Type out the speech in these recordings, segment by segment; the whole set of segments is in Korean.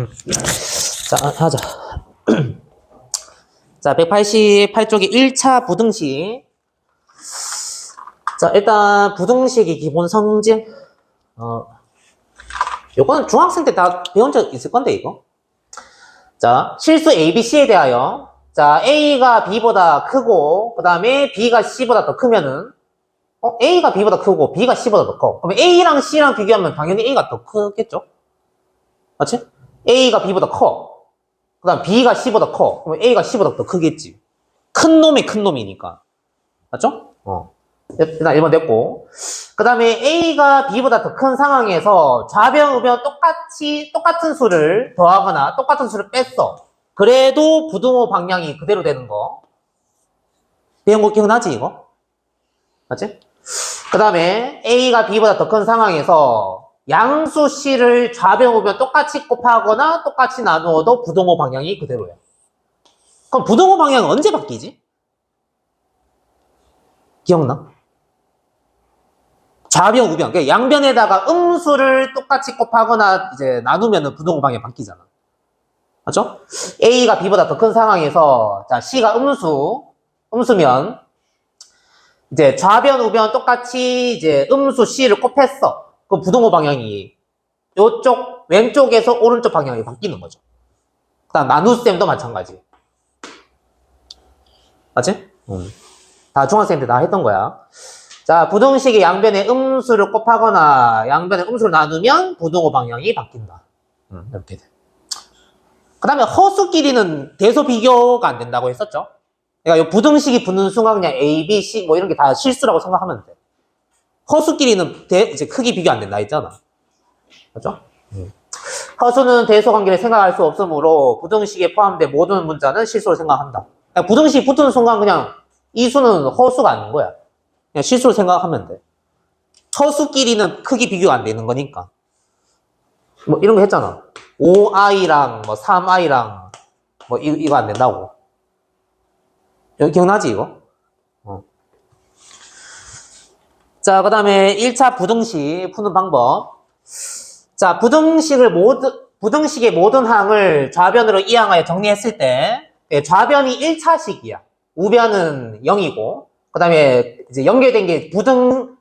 자, 하자. 자, 188쪽이 1차 부등식. 자, 일단 부등식이 기본 성질. 요거는 중학생 때 다 배운 적 있을 건데, 이거. 자, 실수 ABC에 대하여. 자, A가 B보다 크고, 그 다음에 B가 C보다 더 크면은, A가 B보다 크고, B가 C보다 더 커. 그러면 A랑 C랑 비교하면 당연히 A가 더 크겠죠? 맞지? A가 B보다 커. 그 다음 B가 C보다 커. 그러면 A가 C보다 더 크겠지. 큰 놈이 큰 놈이니까. 맞죠? 일단 1번 됐고. 그 다음에 A가 B보다 더 큰 상황에서 좌변, 우변 똑같은 수를 더하거나 똑같은 수를 뺐어. 그래도 부등호 방향이 그대로 되는 거. 배운 거 기억나지, 이거? 맞지? 그 다음에 A가 B보다 더 큰 상황에서 양수 C를 좌변, 우변 똑같이 곱하거나 똑같이 나누어도 부등호 방향이 그대로야. 그럼 부등호 방향은 언제 바뀌지? 기억나? 좌변, 우변. 그러니까 양변에다가 음수를 똑같이 곱하거나 이제 나누면 부등호 방향이 바뀌잖아. 맞죠? A가 B보다 더 큰 상황에서, 자, C가 음수면, 이제 좌변, 우변 똑같이 이제 음수 C를 곱했어. 그 부등호 방향이 요쪽, 왼쪽에서 오른쪽 방향이 바뀌는 거죠. 그 다음 나눗셈도 마찬가지. 맞지? 다 중학생 때 다 했던 거야. 자, 부등식의 양변에 음수를 곱하거나 양변에 음수를 나누면 부등호 방향이 바뀐다. 이렇게 돼. 그 다음에 허수 길이는 대소 비교가 안 된다고 했었죠. 그러니까 이 부등식이 붙는 순간 그냥 A, B, C 뭐 이런 게 다 실수라고 생각하면 돼. 허수 길이는 이제 크기 비교 안 된다 했잖아. 맞죠? 허수는 대소 관계를 생각할 수 없으므로 부등식에 포함된 모든 문자는 실수로 생각한다. 그러니까 부등식이 붙는 순간 그냥 이 수는 허수가 아닌 거야. 그냥 실수로 생각하면 돼. 허수끼리는 크기 비교가 안 되는 거니까. 뭐 이런 거 했잖아. 5i랑 뭐 3i랑 뭐 이거 안 된다고. 여기 기억나지 이거? 자, 그 다음에 1차 부등식 푸는 방법. 자, 부등식의 모든 항을 좌변으로 이항하여 정리했을 때 좌변이 1차식이야. 우변은 0이고 그 다음에 이제 연결된 게 부등호로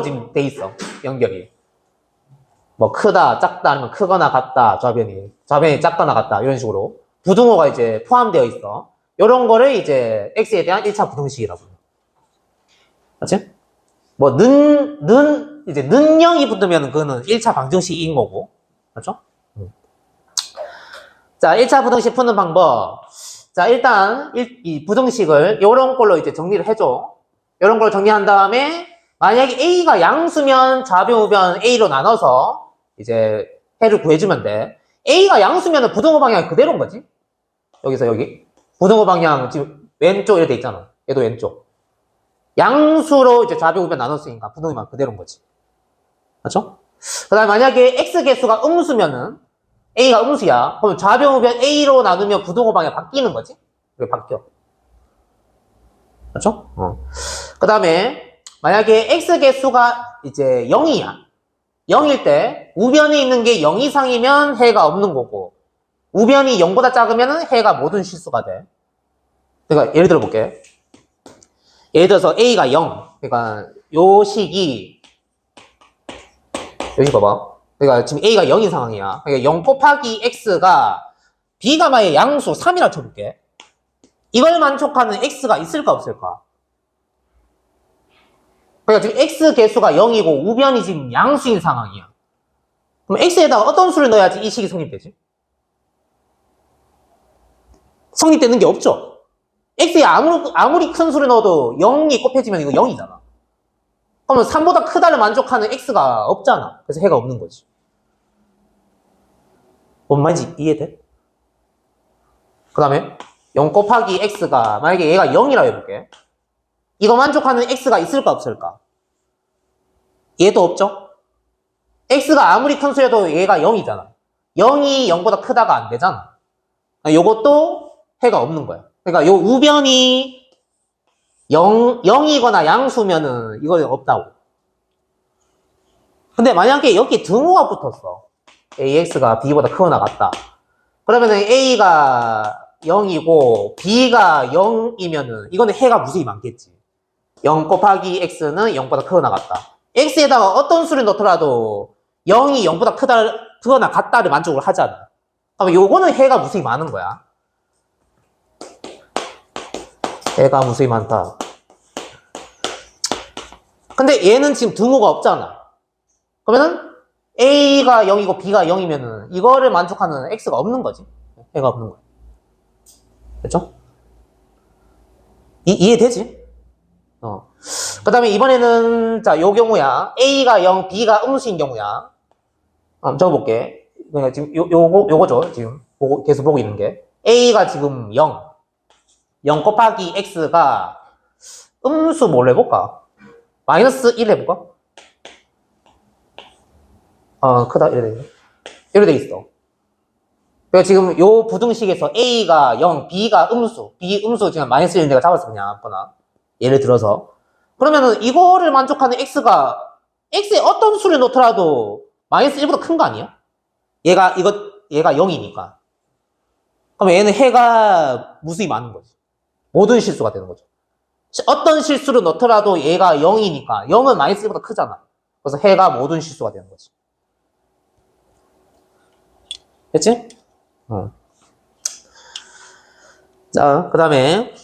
지금 돼 있어. 연결이. 뭐 크다, 작다, 아니면 크거나 같다, 좌변이 작거나 같다, 이런 식으로. 부등호가 이제 포함되어 있어. 요런 거를 이제 x에 대한 1차 부등식이라고. 맞지? 뭐, 이제 는영이 붙으면 그거는 1차 방정식인 거고. 맞죠? 자, 1차 부등식 푸는 방법. 자, 일단, 이 부등식을 요런 걸로 이제 정리를 해줘. 요런 걸로 정리한 다음에, 만약에 A가 양수면 좌변, 우변 A로 나눠서 이제 해를 구해주면 돼. A가 양수면 부등호 방향이 그대로인 거지? 여기서 여기. 부등호 방향 지금 왼쪽 이렇게 돼 있잖아. 얘도 왼쪽. 양수로 이제 좌변, 우변 나눴으니까 부등호 방향 그대로인 거지. 맞죠? 그 다음에 만약에 X 개수가 음수면은 A가 음수야. 그럼 좌변, 우변 A로 나누면 부등호 방향 바뀌는 거지? 이게 바뀌어. 맞죠? 그 다음에 만약에 X 개수가 이제 0이야. 0일 때 우변에 있는 게 0 이상이면 해가 없는 거고 우변이 0보다 작으면 해가 모든 실수가 돼. 그러니까 예를 들어 볼게. 예를 들어서 A가 0. 그러니까 요 식이 여기 봐봐. 그러니까 지금 A가 0인 상황이야. 그러니까 0 곱하기 X가 B가 만약 양수 3이라 쳐볼게. 이걸 만족하는 X가 있을까 없을까? 그러니까 지금 X 개수가 0이고 우변이 지금 양수인 상황이야. 그럼 X에다가 어떤 수를 넣어야지 이 식이 성립되지? 성립되는 게 없죠? X에 아무리 큰 수를 넣어도 0이 곱해지면 이거 0이잖아. 그러면 3보다 크다를 만족하는 X가 없잖아. 그래서 해가 없는 거지. 뭔 말인지 이해돼? 그 다음에 0 곱하기 X가 만약에 얘가 0이라 해볼게. 이거 만족하는 X가 있을까 없을까? 얘도 없죠? X가 아무리 큰 수여도 얘가 0이잖아. 0이 0보다 크다가 안 되잖아. 요것도 해가 없는 거야. 그러니까 요 우변이 0이거나 양수면은 이거 없다고. 근데 만약에 여기 등호가 붙었어. AX가 B보다 크거나 같다. 그러면은 A가 0이고 B가 0이면은 이거는 해가 무수히 많겠지. 0 곱하기 X는 0보다 크거나 같다. X에다가 어떤 수를 넣더라도 0이 0보다 크거나 같다를 만족을 하잖아. 그럼 요거는 해가 무수히 많은 거야. 해가 무수히 많다. 근데 얘는 지금 등호가 없잖아. 그러면은 A가 0이고 B가 0이면은 이거를 만족하는 X가 없는 거지. 해가 없는 거야. 됐죠? 이해되지? 그 다음에 이번에는, 자, 요 경우야. A가 0, B가 음수인 경우야. 적어볼게. 그러니까 지금 요거죠. 지금 계속 보고 있는 게. A가 지금 0. 0 곱하기 X가 음수 뭘로 해볼까? 마이너스 1 해볼까? 크다. 이래 돼 있어. 그래서 지금 요 부등식에서 A가 0, B가 음수, B 음수 지금 마이너스 1 내가 잡았어. 그냥 아무거나. 예를 들어서. 그러면은 이거를 만족하는 X가, X에 어떤 수를 넣더라도 마이너스 1보다 큰 거 아니야? 얘가 0이니까. 그럼 얘는 해가 무수히 많은 거지. 모든 실수가 되는 거죠. 어떤 실수를 넣더라도 얘가 0이니까 0은 마이너스 1보다 크잖아. 그래서 해가 모든 실수가 되는 거지. 됐지? 자, 그 다음에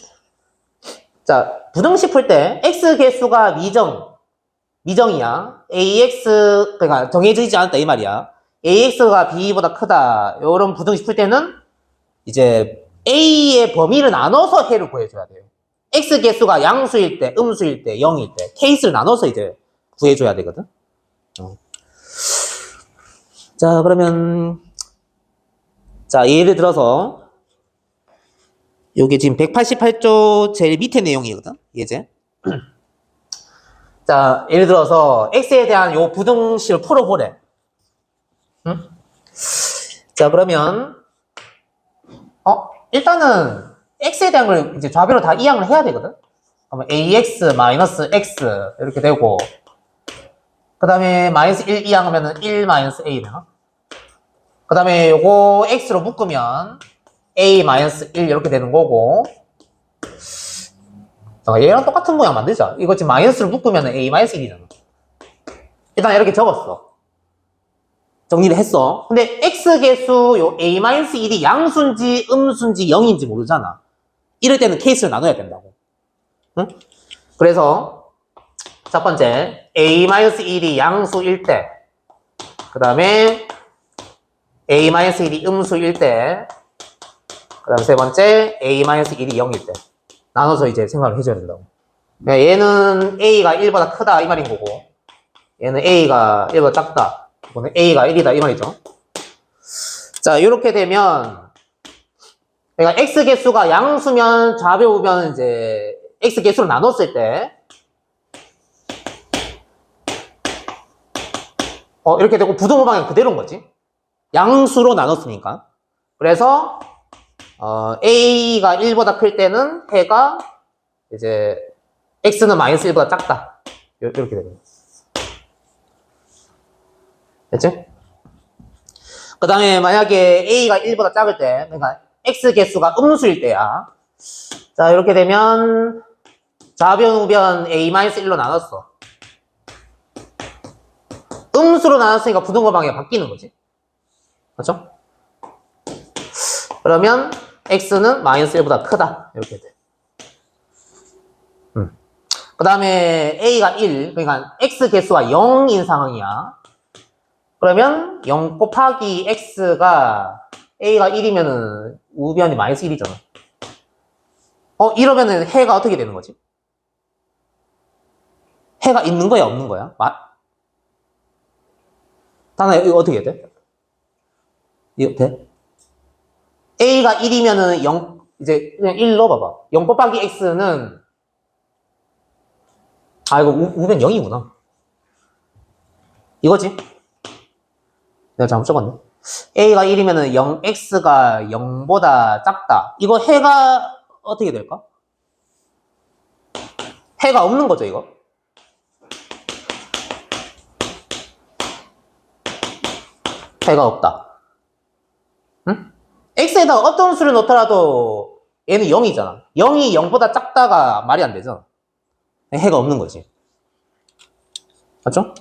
자, 부등식 풀 때 x 개수가 미정이야. ax 그러니까 정해지지 않았다 이 말이야. ax가 b보다 크다. 이런 부등식 풀 때는 이제 a의 범위를 나눠서 해를 구해줘야 돼요. x 개수가 양수일 때, 음수일 때, 0일 때 케이스를 나눠서 이제 구해줘야 되거든. 자, 그러면 자, 예를 들어서 요게 지금 188조 제일 밑에 내용이거든. 예제. 자, 예를 들어서 x에 대한 요 부등식을 풀어보래. 응? 자, 그러면 일단은 x에 대한 걸 이제 좌변으로 다 이항을 해야 되거든. 그러면 ax 마이너스 x 이렇게 되고 그 다음에 마이너스 1 이항하면은 1 마이너스 a면 그 다음에 요거 x로 묶으면 a 마이너스 1 이렇게 되는 거고 얘랑 똑같은 모양 만들자. 이거 지금 마이너스를 묶으면 a 마이너스 1이잖아. 일단 이렇게 적었어. 정리를 했어. 근데 x 개수 요 a 마이너스 1이 양수인지 음수인지 0인지 모르잖아. 이럴 때는 케이스를 나눠야 된다고. 응? 그래서 첫 번째 a 마이너스 1이 양수일 때, 그 다음에 a 마이너스 1이 음수일 때, 그 다음 세 번째 a 마이너스 1이 0일 때 나눠서 이제 생각을 해줘야 된다고. 얘는 a가 1보다 크다 이 말인 거고, 얘는 a가 1보다 작다. 이거는 a가 1이다 이 말이죠. 자, 이렇게 되면 그러니까 x 개수가 양수면 좌변 우변 이제 x 개수로 나눴을 때 이렇게 되고 부등호 방향 그대로인 거지. 양수로 나눴으니까. 그래서 a가 1보다 클 때는 해가 이제 x는 마이너스 1보다 작다. 이렇게 됩니다. 됐지? 그 다음에 만약에 a가 1보다 작을 때, 그러니까 x 개수가 음수일 때야. 자, 이렇게 되면 좌변 우변 a-1로 나눴어. 음수로 나눴으니까 부등호 방향이 바뀌는 거지. 그렇죠? 그러면 x는 마이너스 1보다 크다. 이렇게 돼. 그 다음에 a가 1, 그러니까 x 개수가 0인 상황이야. 그러면 0 곱하기 x가 a가 1이면은 우변이 마이너스 1이잖아. 이러면은 해가 어떻게 되는 거지? 해가 있는 거야, 없는 거야? 다나 이거 어떻게 해야 돼? 이거 돼? a가 1이면은 0, 이제 그냥 1 넣어봐봐. 0 곱하기 x는 이거 우변 0이구나. 이거지? 내가 잘못 적었네. a가 1이면은 0x가 0보다 작다. 이거 해가 어떻게 될까? 해가 없는 거죠, 이거? 해가 없다. 응? x에다가 어떤 수를 넣더라도 얘는 0이잖아. 0이 0보다 작다가 말이 안 되죠. 해가 없는 거지. 맞죠?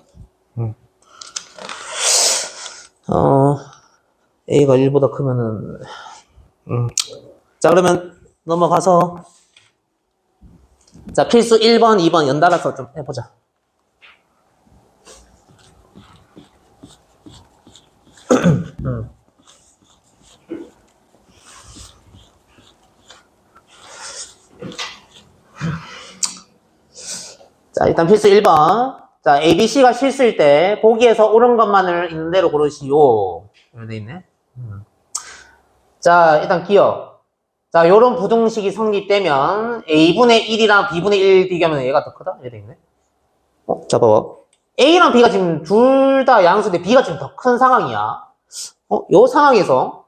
a가 1보다 크면은 자, 그러면 넘어가서 자, 필수 1번, 2번 연달아서 좀 해보자. 자, 일단 필수 1번. 자, A, B, C가 실수일 때 보기에서 옳은 것만을 있는 대로 고르시오. 이렇게 돼 있네. 자, 일단 기억. 자, 요런 부등식이 성립되면 A분의 1이랑 B분의 1 비교하면 얘가 더 크다? 이렇게 돼 있네. 자, 봐봐. A랑 B가 지금 둘 다 양수인데 B가 지금 더 큰 상황이야. 요 상황에서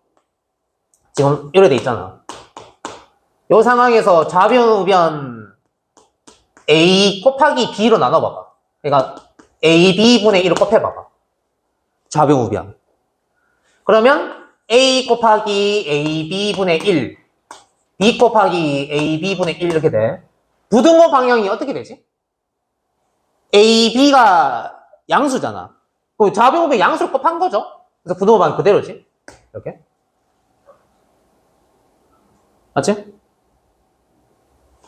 지금 이렇게 돼 있잖아. 요 상황에서 좌변, 우변 A 곱하기 B로 나눠봐봐. 그러니까 AB분의 1을 곱해봐봐. 좌변, 우변. 그러면 A 곱하기 AB분의 1, B 곱하기 AB분의 1 이렇게 돼. 부등호 방향이 어떻게 되지? AB가 양수잖아. 그 좌변, 우변 양수를 곱한 거죠. 그래서 부등호 방향 그대로지. 이렇게. 맞지?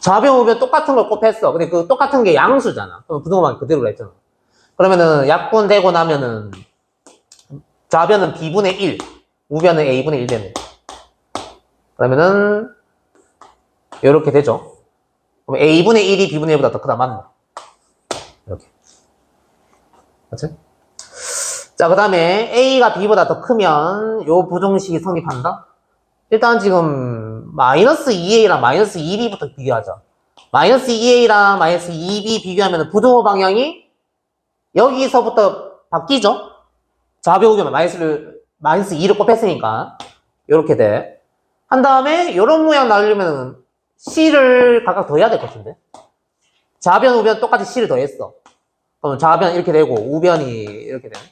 좌변, 우변 똑같은 걸 곱했어. 근데 그 똑같은 게 양수잖아. 그럼 부등호방이 그대로 했잖아. 그러면은 약분되고 나면은 좌변은 B분의 1, 우변은 A분의 1 되네. 그러면은 이렇게 되죠. 그럼 A분의 1이 B분의 1보다 더 크다, 맞나? 이렇게. 맞지? 자, 그 다음에 A가 B보다 더 크면 요 부등식이 성립한다? 일단 지금 마이너스 2a랑 마이너스 2b부터 비교하자. 마이너스 2a랑 마이너스 2b 비교하면 부등호 방향이 여기서부터 바뀌죠? 좌변 우변 마이너스 2를 곱했으니까 이렇게 돼. 한 다음에 이런 모양 나오려면 c를 각각 더해야 될 것 같은데. 좌변 우변 똑같이 c를 더했어. 그럼 좌변 이렇게 되고 우변이 이렇게 되네.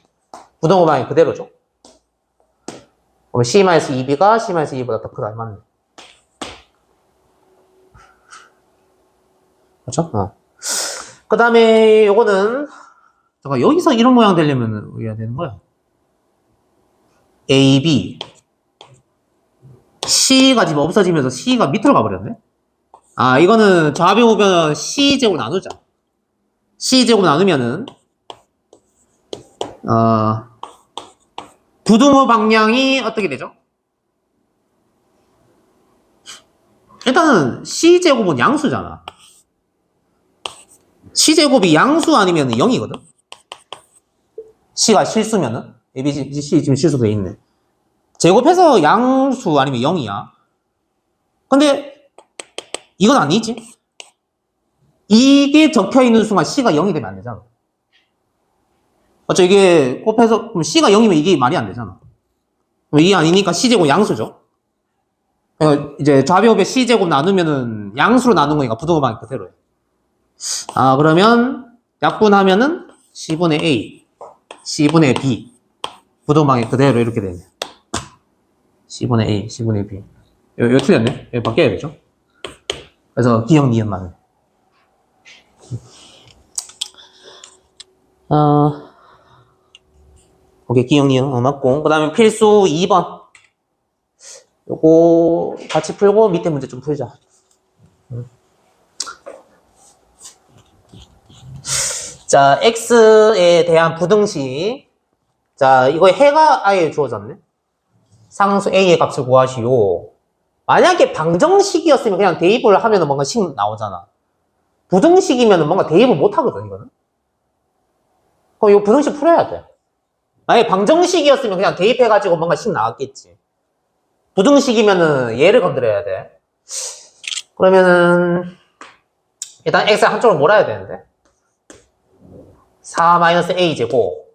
부등호 방향이 그대로죠. 그러면 C-2B가 C-2보다 더 크다. 맞네. 그렇죠? 그 다음에 요거는 잠깐 여기서 이런 모양 되려면 어떻게 해야 되는 거야? A, B C가 지금 없어지면서 C가 밑으로 가버렸네? 아, 이거는 좌변 우변 C제곱 나누자. C제곱 나누면은 부등호 방향이 어떻게 되죠? 일단은 C제곱은 양수잖아. C제곱이 양수 아니면 0이거든? C가 실수면은? A, B, C 지금 실수돼 있네. 제곱해서 양수 아니면 0이야. 근데 이건 아니지? 이게 적혀있는 순간 C가 0이 되면 안 되잖아. 맞죠? 이게 곱해서 그럼 C가 0이면 이게 말이 안 되잖아. 이게 아니니까 C제곱 양수죠. 이제 좌변우변 C제곱 나누면은 양수로 나눈 거니까 부등호 방향 그대로예요. 아, 그러면 약분하면은 C분의 A, C분의 B 부등호 방향 그대로 이렇게 되네. C분의 A, C분의 B. 이거 틀렸네. 이거 바뀌어야 되죠. 그래서 기억 니은만. 오케이, 기억 니은 맞고. 그 다음에 필수 2번. 요거 같이 풀고 밑에 문제 좀 풀자. 자, x에 대한 부등식. 자, 이거 해가 아예 주어졌네. 상수 a의 값을 구하시오. 만약에 방정식이었으면 그냥 대입을 하면 뭔가 식 나오잖아. 부등식이면 뭔가 대입을 못 하거든, 이거는. 그럼 이거 부등식 풀어야 돼. 만약에 방정식이었으면 그냥 대입해가지고 뭔가 식 나왔겠지. 부등식이면은 얘를 건드려야 돼. 그러면은 일단 x 한쪽으로 몰아야 되는데 4-a 제곱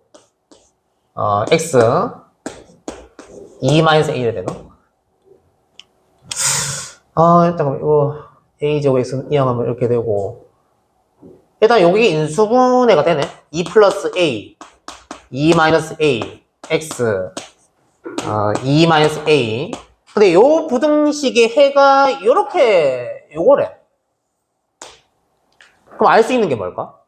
x 2-a를 되나? 일단 이거 a 제곱 x 이항하면 이렇게 되고 일단 여기 인수분해가 되네. 2 플러스 a 2 마이너스 a x 2-a. 근데 요 부등식의 해가 요렇게 요거래. 그럼 알 수 있는 게 뭘까?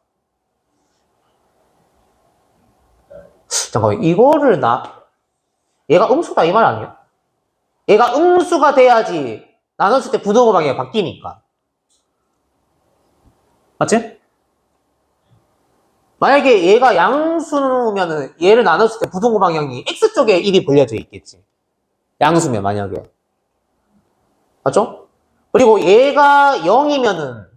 잠깐만, 이거를 얘가 음수다 이 말 아니야? 얘가 음수가 돼야지 나눴을 때 부등호 방향이 바뀌니까. 맞지? 만약에 얘가 양수면은 얘를 나눴을 때 부등호 방향이 X쪽에 1이 벌려져 있겠지. 양수면 만약에. 맞죠? 그리고 얘가 0이면은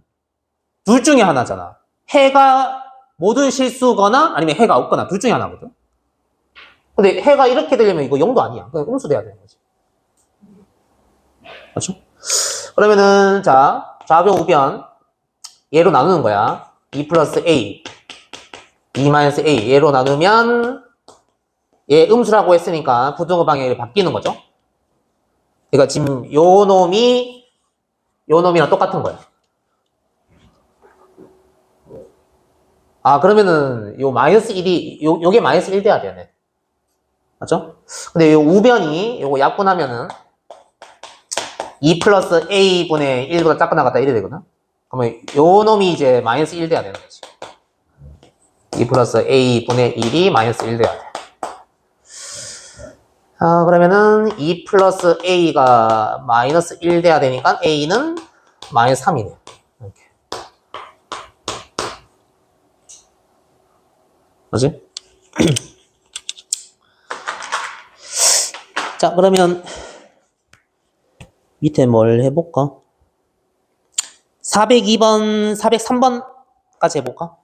둘 중에 하나잖아. 해가 모든 실수거나 아니면 해가 없거나 둘 중에 하나거든. 근데 해가 이렇게 되려면 이거 0도 아니야. 그냥 음수돼야 되는 거지. 맞죠? 그러면은 자, 좌변 우변 얘로 나누는 거야. 2 플러스 a 2 마이너스 a 얘로 나누면 얘 음수라고 했으니까 부등호 방향이 바뀌는 거죠. 그러니까 지금 요 놈이랑 똑같은 거야. 그러면은 요 마이너스 1이 요게 마이너스 1 돼야 되네. 맞죠? 근데 요 우변이 요거 약분하면은 2 플러스 a분의 1보다 작게 나갔다 이래 되거든. 그러면 요 놈이 이제 마이너스 1 돼야 되는 거지. 2 플러스 a분의 1이 마이너스 1 돼야 돼. 그러면은 2 플러스 a가 마이너스 1 돼야 되니까 a는 마이너스 3이네. 이렇게. 뭐지? 자, 그러면 밑에 뭘 해볼까? 402번, 403번까지 해볼까?